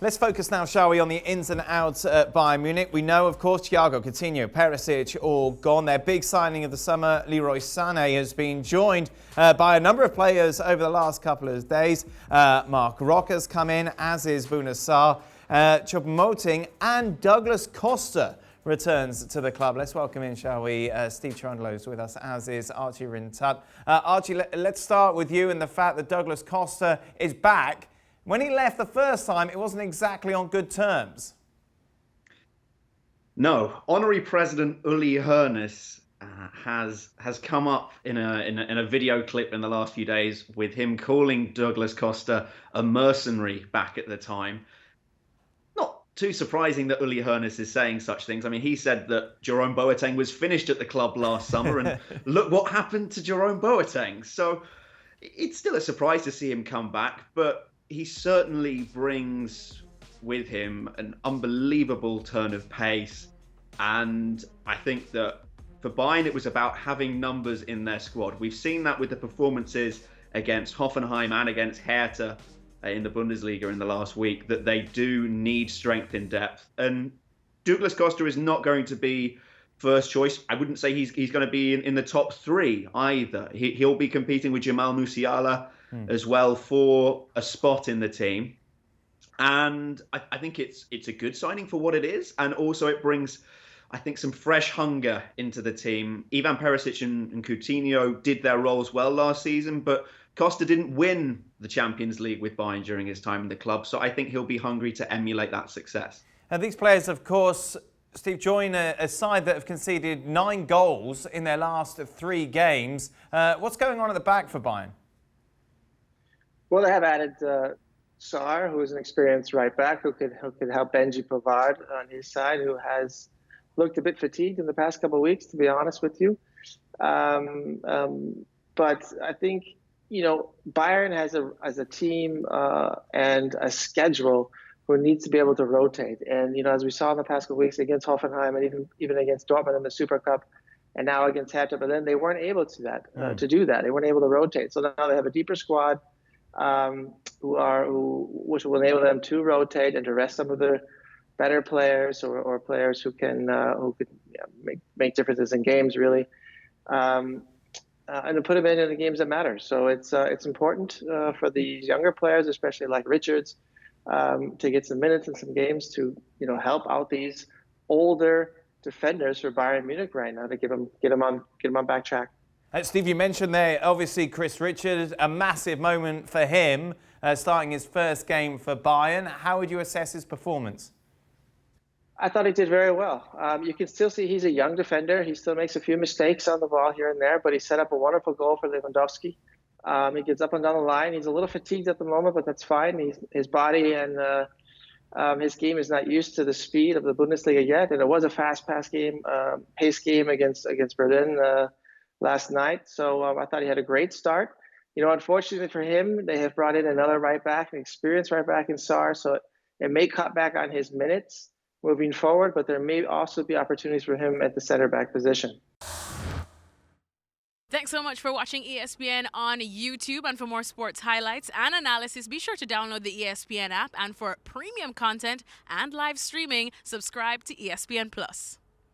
Let's focus now, shall we, on the ins and outs at Bayern Munich. We know, of course, Thiago, Coutinho, Perisic all gone. Their big signing of the summer, Leroy Sané, has been joined by a number of players over the last couple of days. Marc Roca's come in, as is Bouna Sarr, Choupo-Moting, and Douglas Costa returns to the club. Let's welcome in, shall we? Steve Cherundolo is with us, as is Archie Rhind-Tutt. Archie, let's start with you and the fact that Douglas Costa is back. When he left the first time, it wasn't exactly on good terms. No, honorary president Uli Hoeness has come up in a video clip in the last few days with him calling Douglas Costa a mercenary back at the time. Not too surprising that Uli Hoeness is saying such things. I mean, he said that Jerome Boateng was finished at the club last summer, and look what happened to Jerome Boateng. So it's still a surprise to see him come back, but he certainly brings with him an unbelievable turn of pace. And I think that for Bayern, it was about having numbers in their squad. We've seen that with the performances against Hoffenheim and against Hertha in the Bundesliga in the last week, that they do need strength in depth. And Douglas Costa is not going to be first choice. I wouldn't say he's going to be in the top three either. He'll be competing with Jamal Musiala as well for a spot in the team. And I think it's a good signing for what it is. And also it brings, I think, some fresh hunger into the team. Ivan Perisic and Coutinho did their roles well last season, but Costa didn't win the Champions League with Bayern during his time in the club. So I think he'll be hungry to emulate that success. And these players, of course, Steve, join a side that have conceded 9 goals in their last 3 games. What's going on at the back for Bayern? Well, they have added Sarr, who is an experienced right back, who could help Benji Pavard on his side, who has looked a bit fatigued in the past couple of weeks, to be honest with you. But I think, Bayern has a team and a schedule who needs to be able to rotate. And, as we saw in the past couple of weeks against Hoffenheim and even against Dortmund in the Super Cup, and now against Hertha Berlin, they weren't able to do that. They weren't able to rotate. So now they have a deeper squad, which will enable them to rotate and to rest some of the better players or players who could make differences in games, really, and to put them in the games that matter. So it's important for these younger players, especially like Richards, to get some minutes in some games to help out these older defenders for Bayern Munich right now, to get them on back track. Steve, you mentioned there, obviously, Chris Richards, a massive moment for him, starting his first game for Bayern. How would you assess his performance? I thought he did very well. You can still see he's a young defender. He still makes a few mistakes on the ball here and there, but he set up a wonderful goal for Lewandowski. He gets up and down the line. He's a little fatigued at the moment, but that's fine. His body and his game is not used to the speed of the Bundesliga yet, and it was a fast-paced game against Berlin last night. So I thought he had a great start. Unfortunately for him, they have brought in another right back, an experienced right back in Sarr, so it may cut back on his minutes moving forward, but there may also be opportunities for him at the center back position. Thanks so much for watching ESPN on YouTube. And for more sports highlights and analysis, be sure to download the ESPN app. And for premium content and live streaming, subscribe to ESPN Plus.